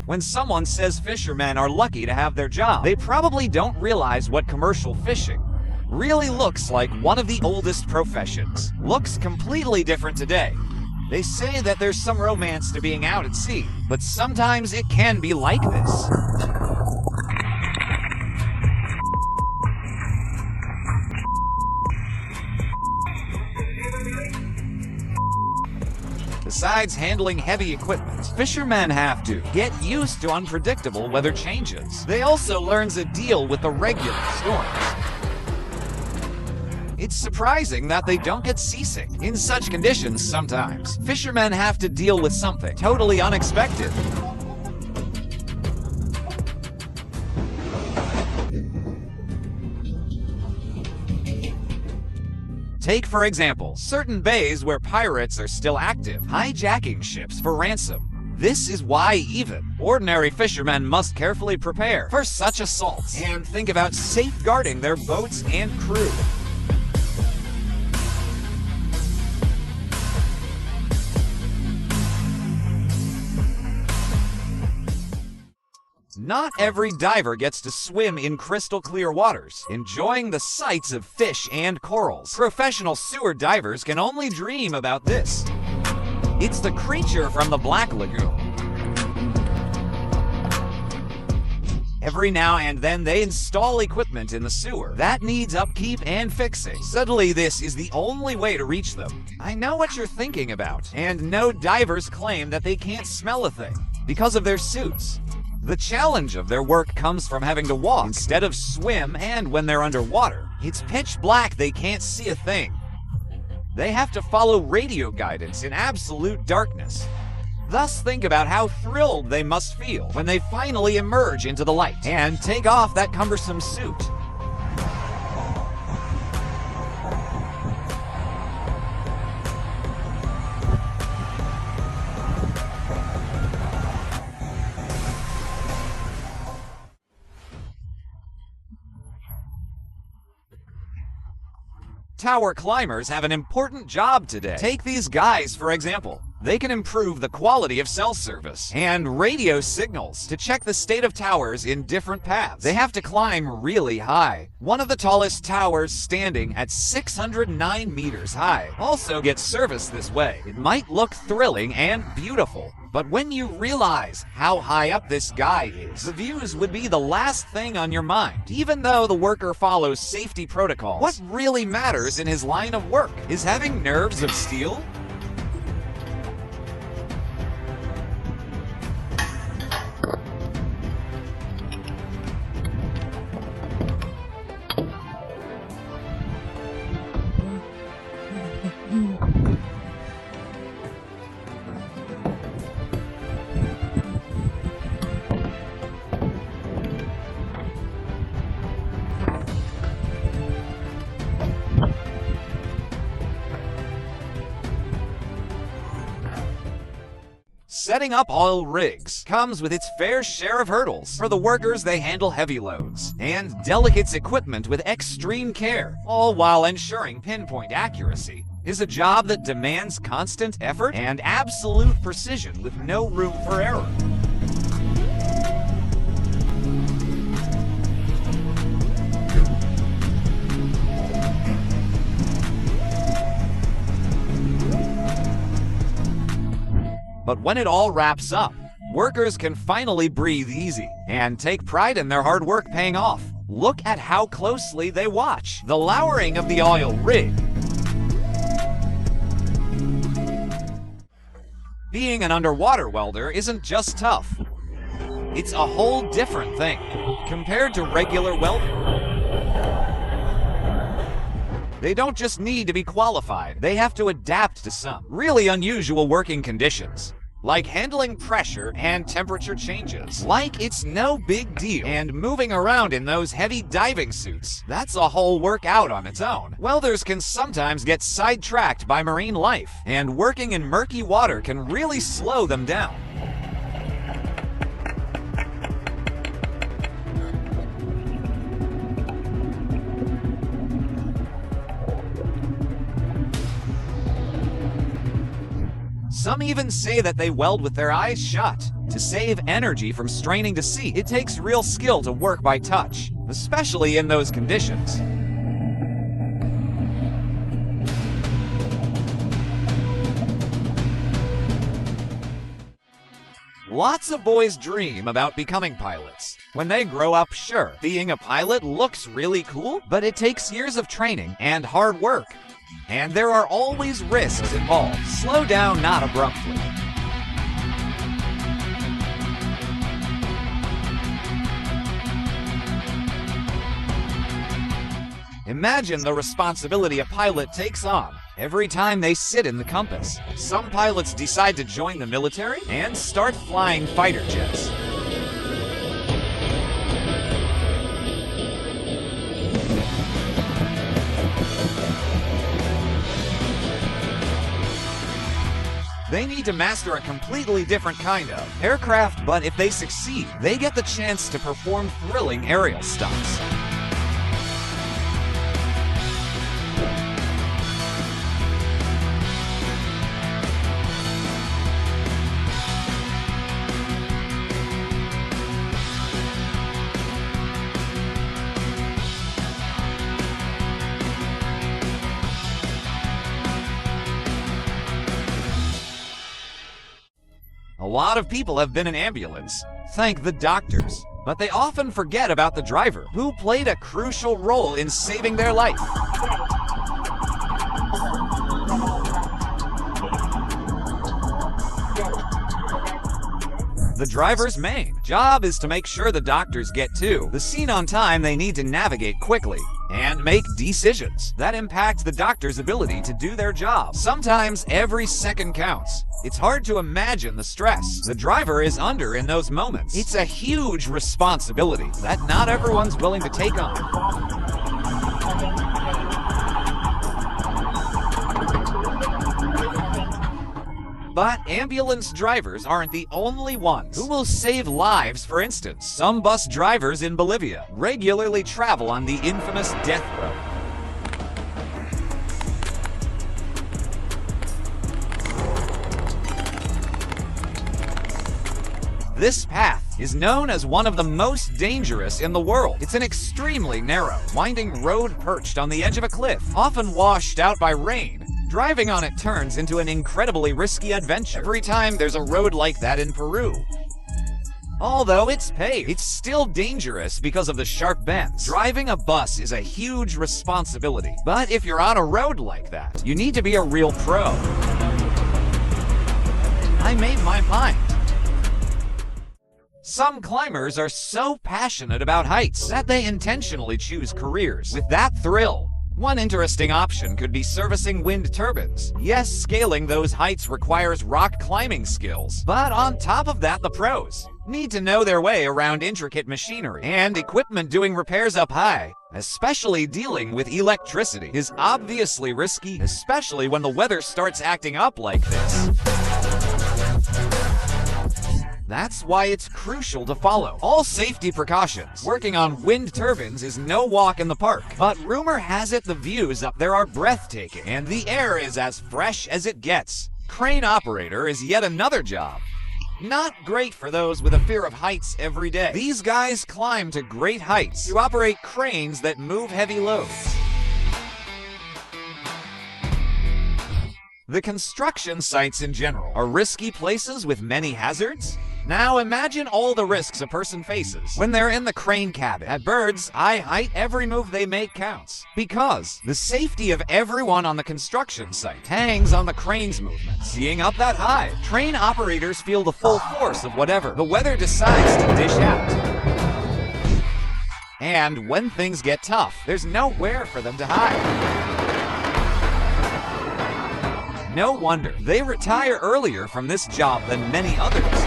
When someone says fishermen are lucky to have their job, they probably don't realize what commercial fishing really looks like. One of the oldest professions. Looks completely different today. They say that there's some romance to being out at sea, but sometimes it can be like this. Besides handling heavy equipment, fishermen have to get used to unpredictable weather changes. They also learn to deal with the regular storms. It's surprising that they don't get seasick. In such conditions, sometimes, fishermen have to deal with something totally unexpected. Take, for example, certain bays where pirates are still active, hijacking ships for ransom. This is why even ordinary fishermen must carefully prepare for such assaults and think about safeguarding their boats and crew. Not every diver gets to swim in crystal clear waters, enjoying the sights of fish and corals. Professional sewer divers can only dream about this. It's the creature from the Black Lagoon. Every now and then they install equipment in the sewer that needs upkeep and fixing. Suddenly this is the only way to reach them. I know what you're thinking about, and no divers claim that they can't smell a thing because of their suits. The challenge of their work comes from having to walk instead of swim, and when they're underwater, it's pitch black, they can't see a thing. They have to follow radio guidance in absolute darkness. Thus, think about how thrilled they must feel when they finally emerge into the light and take off that cumbersome suit. Tower climbers have an important job today. Take these guys, for example. They can improve the quality of cell service and radio signals to check the state of towers in different paths. They have to climb really high. One of the tallest towers, standing at 609 meters high, also gets service this way. It might look thrilling and beautiful, but when you realize how high up this guy is, the views would be the last thing on your mind. Even though the worker follows safety protocols, what really matters in his line of work is having nerves of steel. Setting up oil rigs comes with its fair share of hurdles. For the workers, they handle heavy loads and delicate equipment with extreme care, all while ensuring pinpoint accuracy. Is a job that demands constant effort and absolute precision with no room for error. But when it all wraps up, workers can finally breathe easy and take pride in their hard work paying off. Look at how closely they watch the lowering of the oil rig. Being an underwater welder isn't just tough. It's a whole different thing compared to regular welding. They don't just need to be qualified, they have to adapt to some really unusual working conditions, like handling pressure and temperature changes like it's no big deal, and moving around in those heavy diving suits. That's a whole workout on its own. Welders can sometimes get sidetracked by marine life, and working in murky water can really slow them down. Some even say that they weld with their eyes shut to save energy from straining to see. It takes real skill to work by touch, especially in those conditions. Lots of boys dream about becoming pilots. When they grow up, sure, being a pilot looks really cool, but it takes years of training and hard work. And there are always risks involved. Slow down not abruptly. Imagine the responsibility a pilot takes on every time they sit in the compass. Some pilots decide to join the military and start flying fighter jets. They need to master a completely different kind of aircraft, but if they succeed, they get the chance to perform thrilling aerial stunts. A lot of people have been in ambulance, thank the doctors, but they often forget about the driver, who played a crucial role in saving their life. The driver's main job is to make sure the doctors get to the scene on time. They need to navigate quickly and make decisions that impact the doctor's ability to do their job. Sometimes every second counts. It's hard to imagine the stress the driver is under in those moments. It's a huge responsibility that not everyone's willing to take on. But ambulance drivers aren't the only ones who will save lives. For instance, some bus drivers in Bolivia regularly travel on the infamous Death Road. This path is known as one of the most dangerous in the world. It's an extremely narrow, winding road perched on the edge of a cliff, often washed out by rain. Driving on it turns into an incredibly risky adventure every time there's a road like that in Peru. Although it's paved, it's still dangerous because of the sharp bends. Driving a bus is a huge responsibility, but if you're on a road like that, you need to be a real pro. I made my mind. Some climbers are so passionate about heights that they intentionally choose careers with that thrill. One interesting option could be servicing wind turbines. Yes, scaling those heights requires rock climbing skills, but on top of that, the pros need to know their way around intricate machinery and equipment. Doing repairs up high, especially dealing with electricity, is obviously risky, especially when the weather starts acting up like this. That's why it's crucial to follow all safety precautions. Working on wind turbines is no walk in the park, but rumor has it the views up there are breathtaking and the air is as fresh as it gets. Crane operator is yet another job. Not great for those with a fear of heights every day. These guys climb to great heights to operate cranes that move heavy loads. The construction sites in general are risky places with many hazards. Now imagine all the risks a person faces when they're in the crane cabin. At bird's eye height, every move they make counts, because the safety of everyone on the construction site hangs on the crane's movement. Seeing up that high, crane operators feel the full force of whatever the weather decides to dish out. And when things get tough, there's nowhere for them to hide. No wonder they retire earlier from this job than many others.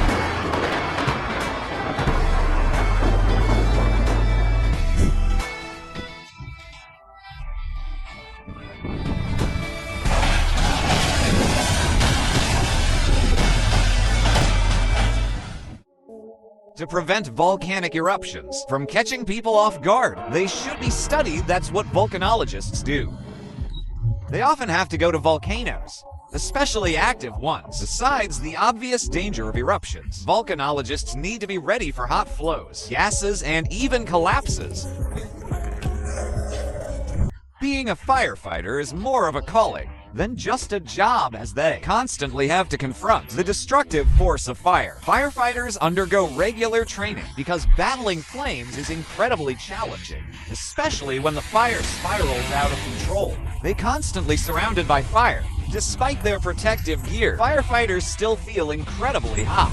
To prevent volcanic eruptions from catching people off guard, they should be studied. That's what volcanologists do. They often have to go to volcanoes especially active ones. Besides the obvious danger of eruptions, volcanologists need to be ready for hot flows, gases, and even collapses. Being a firefighter is more of a calling than just a job, as they constantly have to confront the destructive force of fire. Firefighters undergo regular training because battling flames is incredibly challenging, especially when the fire spirals out of control. They constantly surrounded by fire. Despite their protective gear, firefighters still feel incredibly hot.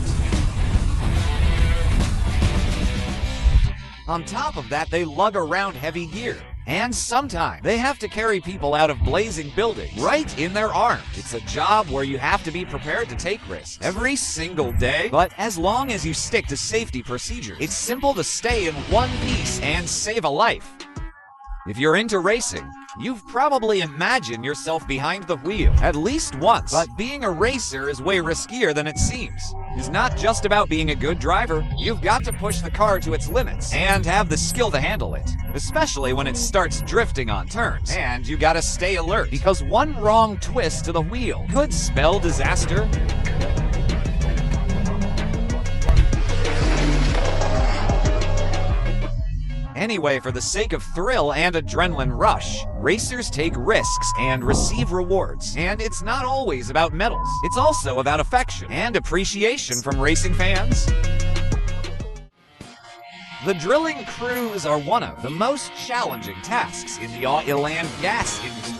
On top of that, they lug around heavy gear. And sometimes they have to carry people out of blazing buildings right in their arms. It's a job where you have to be prepared to take risks every single day, but as long as you stick to safety procedures, it's simple to stay in one piece and save a life. If you're into racing, you've probably imagined yourself behind the wheel at least once, but being a racer is way riskier than it seems. It's not just about being a good driver. You've got to push the car to its limits and have the skill to handle it, especially when it starts drifting on turns. And you gotta stay alert, because one wrong twist to the wheel could spell disaster. Anyway, for the sake of thrill and adrenaline rush, racers take risks and receive rewards. And it's not always about medals. It's also about affection and appreciation from racing fans. The drilling crews are one of the most challenging tasks in the oil and gas industry.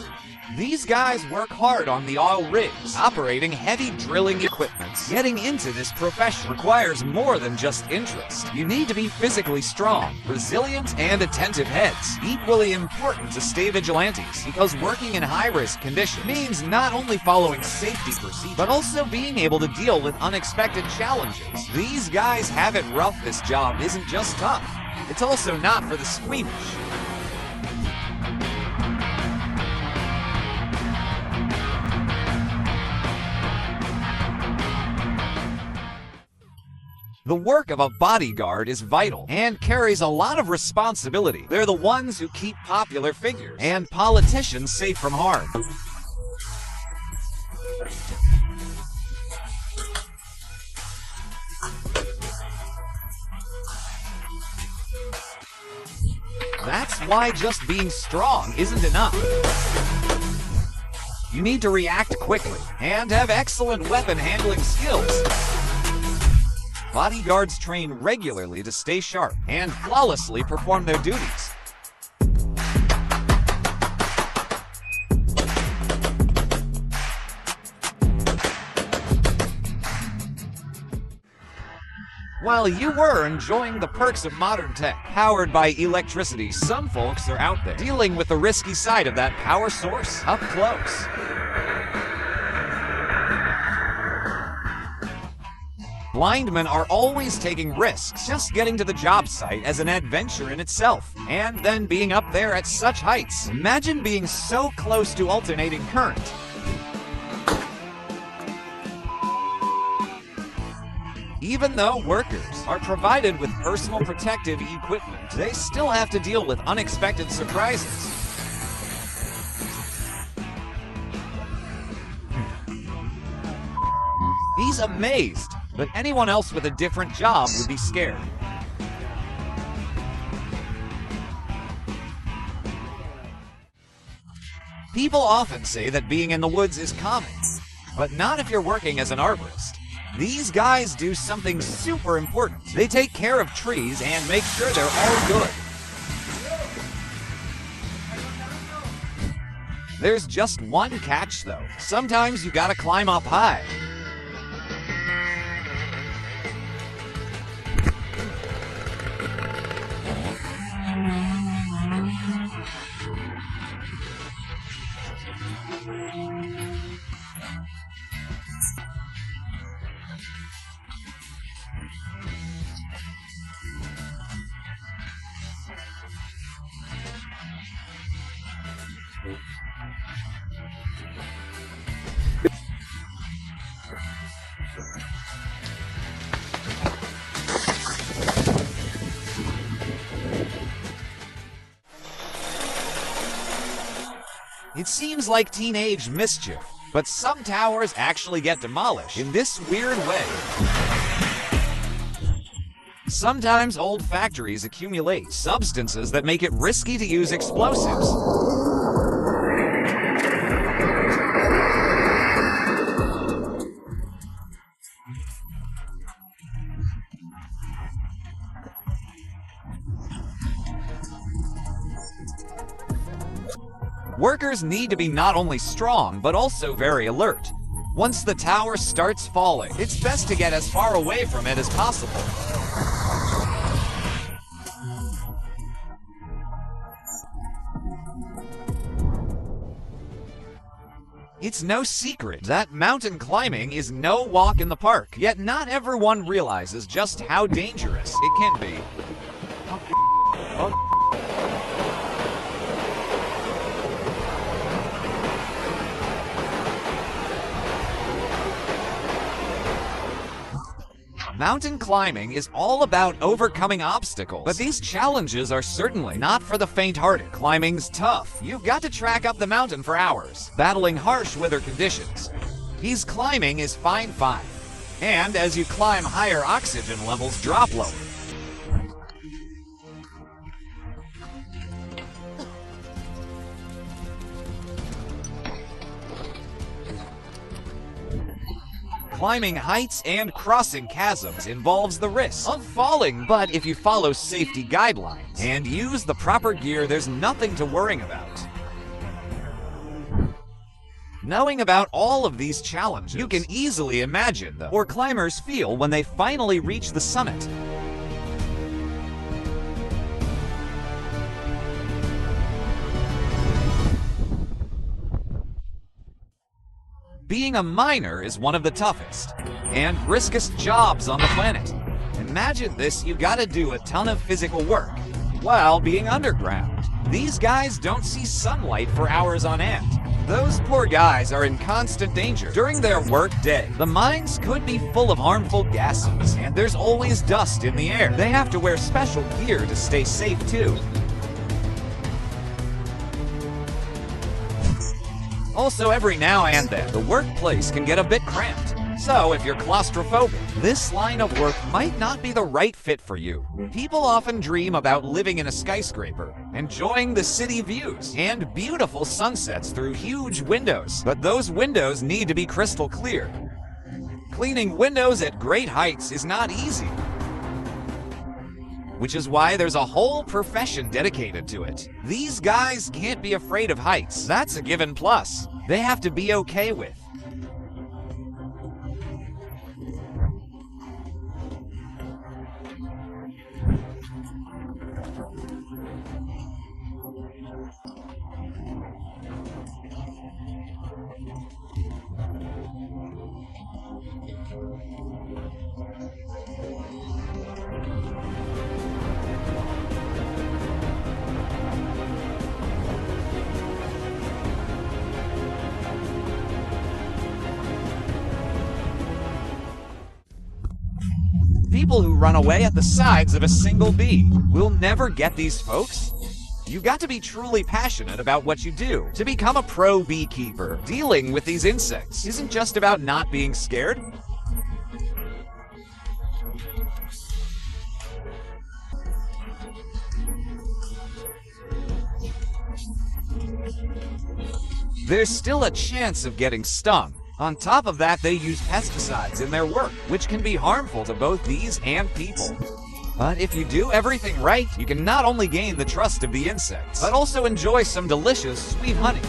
These guys work hard on the oil rigs, operating heavy drilling equipment. Getting into this profession requires more than just interest. You need to be physically strong, resilient, and attentive heads. Equally important to stay vigilantes, because working in high-risk conditions means not only following safety procedures, but also being able to deal with unexpected challenges. These guys have it rough. This job isn't just tough, it's also not for the squeamish. The work of a bodyguard is vital and carries a lot of responsibility. They're the ones who keep popular figures and politicians safe from harm. That's why just being strong isn't enough. You need to react quickly and have excellent weapon handling skills. Bodyguards train regularly to stay sharp and flawlessly perform their duties. While you were enjoying the perks of modern tech, powered by electricity, some folks are out there dealing with the risky side of that power source up close. Blind men are always taking risks. Just getting to the job site as an adventure in itself, and then being up there at such heights. Imagine being so close to alternating current. Even though workers are provided with personal protective equipment, they still have to deal with unexpected surprises. He's amazed, but anyone else with a different job would be scared. People often say that being in the woods is common, but not if you're working as an arborist. These guys do something super important. They take care of trees and make sure they're all good. There's just one catch though. Sometimes you gotta climb up high. It seems like teenage mischief But some towers actually get demolished in this weird way. Sometimes old factories accumulate substances that make it risky to use explosives. Workers need to be not only strong, but also very alert. Once the tower starts falling, it's best to get as far away from it as possible. It's no secret that mountain climbing is no walk in the park, yet not everyone realizes just how dangerous it can be. Mountain climbing is all about overcoming obstacles, but these challenges are certainly not for the faint-hearted. Climbing's tough. You've got to track up the mountain for hours, battling harsh weather conditions. Ease climbing is fine. And as you climb higher, oxygen levels drop lower. Climbing heights and crossing chasms involves the risk of falling, but if you follow safety guidelines and use the proper gear, there's nothing to worry about. Knowing about all of these challenges, you can easily imagine the poor climbers feel when they finally reach the summit. Being a miner is one of the toughest and riskiest jobs on the planet. Imagine this, you gotta do a ton of physical work while being underground. These guys don't see sunlight for hours on end. Those poor guys are in constant danger during their work day. The mines could be full of harmful gases, and there's always dust in the air. They have to wear special gear to stay safe too. Also, every now and then, the workplace can get a bit cramped. So, if you're claustrophobic, this line of work might not be the right fit for you. People often dream about living in a skyscraper, enjoying the city views, and beautiful sunsets through huge windows. But those windows need to be crystal clear. Cleaning windows at great heights is not easy, which is why there's a whole profession dedicated to it. These guys can't be afraid of heights. That's a given plus. They have to be okay with. People who run away at the sides of a single bee will never get these folks. You got to be truly passionate about what you do to become a pro beekeeper. Dealing with these insects isn't just about not being scared. There's still a chance of getting stung. On top of that, they use pesticides in their work, which can be harmful to both bees and people. But if you do everything right, you can not only gain the trust of the insects, but also enjoy some delicious sweet honey.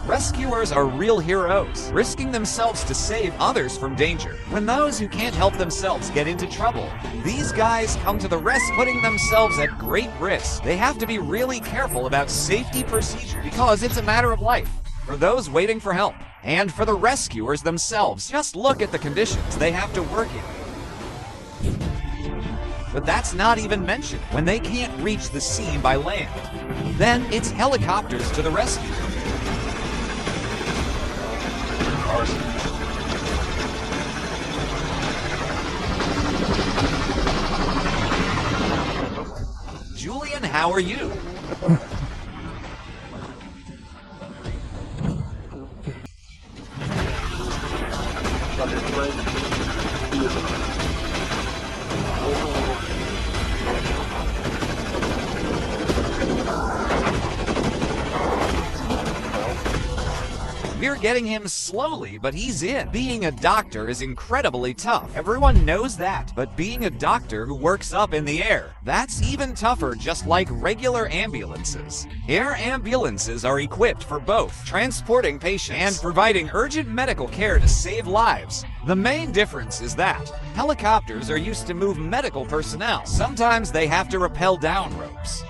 Rescuers are real heroes, risking themselves to save others from danger. When those who can't help themselves get into trouble, these guys come to the rescue, putting themselves at great risk. They have to be really careful about safety procedures because it's a matter of life for those waiting for help, and for the rescuers themselves. Just look at the conditions they have to work in. But that's not even mentioned when they can't reach the scene by land. Then it's helicopters to the rescue. Julian, how are you? We're getting him slowly, but he's in. Being a doctor is incredibly tough. Everyone knows that. But being a doctor who works up in the air, that's even tougher, just like regular ambulances. Air ambulances are equipped for both transporting patients and providing urgent medical care to save lives. The main difference is that helicopters are used to move medical personnel. Sometimes they have to rappel down ropes.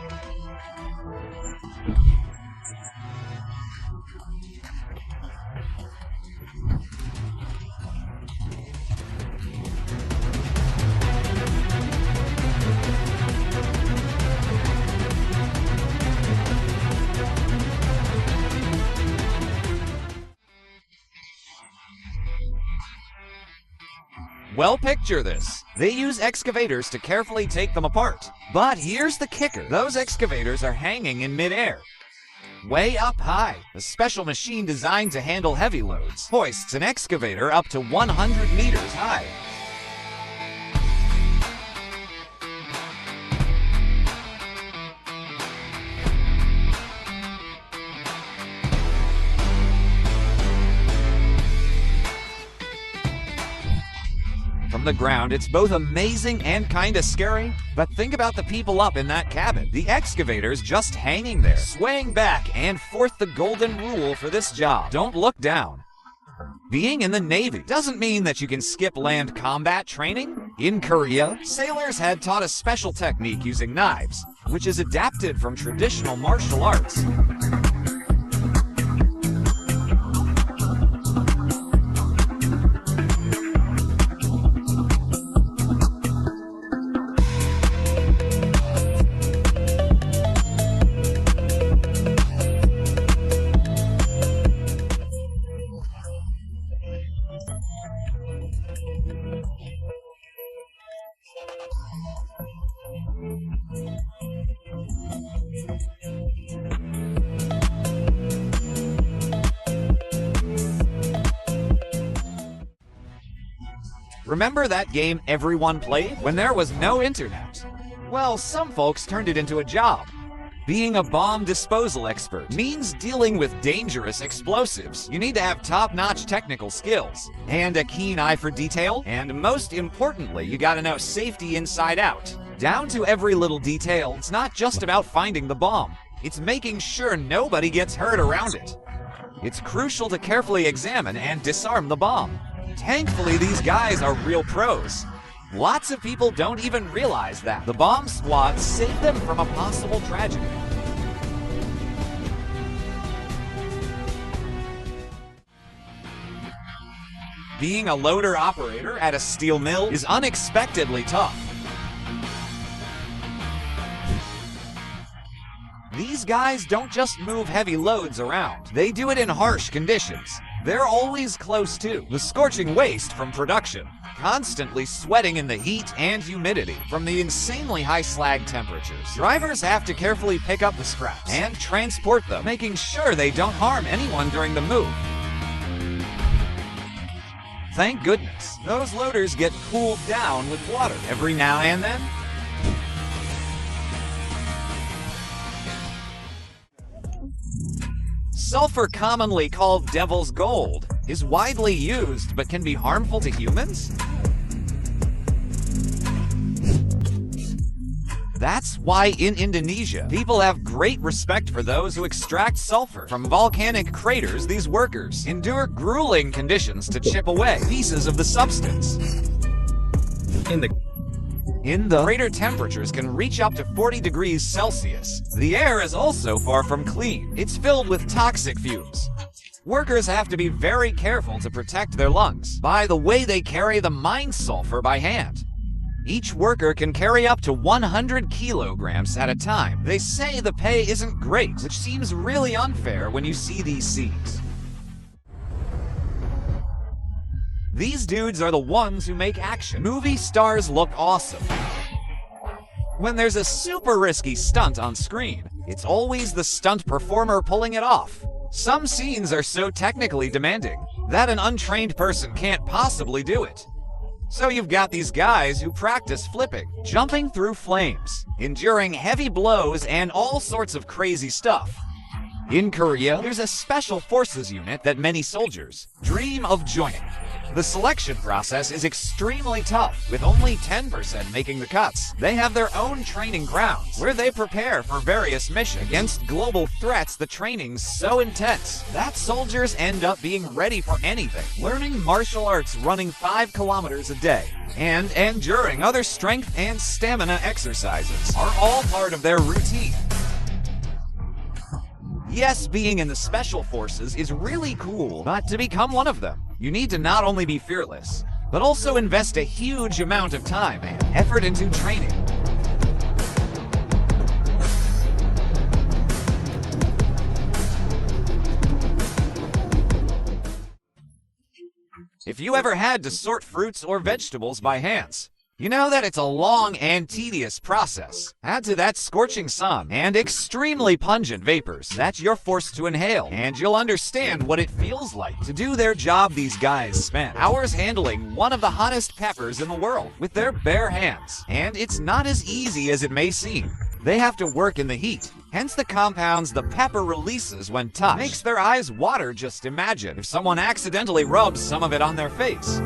Well, picture this. They use excavators to carefully take them apart. But here's the kicker. Those excavators are hanging in midair, way up high. A special machine designed to handle heavy loads hoists an excavator up to 100 meters high. From the ground, it's both amazing and kinda scary, but think about the people up in that cabin. The excavator's just hanging there, swaying back and forth. The golden rule for this job: don't look down. Being in the Navy doesn't mean that you can skip land combat training. In Korea, sailors had taught a special technique using knives, which is adapted from traditional martial arts. Remember that game everyone played when there was no internet? Well, some folks turned it into a job. Being a bomb disposal expert means dealing with dangerous explosives. You need to have top-notch technical skills and a keen eye for detail, and most importantly, you gotta know safety inside out. Down to every little detail. It's not just about finding the bomb. It's making sure nobody gets hurt around it. It's crucial to carefully examine and disarm the bomb. Thankfully, these guys are real pros. Lots of people don't even realize that. The bomb squad saved them from a possible tragedy. Being a loader operator at a steel mill is unexpectedly tough. These guys don't just move heavy loads around. They do it in harsh conditions. They're always close to the scorching waste from production, constantly sweating in the heat and humidity from the insanely high slag temperatures. Drivers have to carefully pick up the scraps and transport them, making sure they don't harm anyone during the move. Thank goodness, those loaders get cooled down with water every now and then. Sulfur, commonly called devil's gold, is widely used but can be harmful to humans. That's why in Indonesia, people have great respect for those who extract sulfur from volcanic craters. These workers endure grueling conditions to chip away pieces of the substance. In the crater, temperatures can reach up to 40 degrees Celsius. The air is also far from clean. It's filled with toxic fumes. Workers have to be very careful to protect their lungs by the way they carry the mined sulfur by hand. Each worker can carry up to 100 kilograms at a time. They say the pay isn't great, which seems really unfair when you see these scenes. These dudes are the ones who make action movie stars look awesome. When there's a super risky stunt on screen, it's always the stunt performer pulling it off. Some scenes are so technically demanding, that an untrained person can't possibly do it. So you've got these guys who practice flipping, jumping through flames, enduring heavy blows, and all sorts of crazy stuff. In Korea, there's a special forces unit that many soldiers dream of joining. The selection process is extremely tough, with only 10% making the cuts. They have their own training grounds, where they prepare for various missions. Against global threats, the training's so intense that soldiers end up being ready for anything, learning martial arts, running 5 kilometers a day, and enduring other strength and stamina exercises are all part of their routine. Yes, being in the special forces is really cool, but to become one of them, you need to not only be fearless, but also invest a huge amount of time and effort into training. If you ever had to sort fruits or vegetables by hands, you know that it's a long and tedious process. Add to that scorching sun and extremely pungent vapors that you're forced to inhale, and you'll understand what it feels like to do their job. These guys spend hours handling one of the hottest peppers in the world with their bare hands, and it's not as easy as it may seem. They have to work in the heat, hence the compounds the pepper releases when touched makes their eyes water. Just imagine if someone accidentally rubs some of it on their face.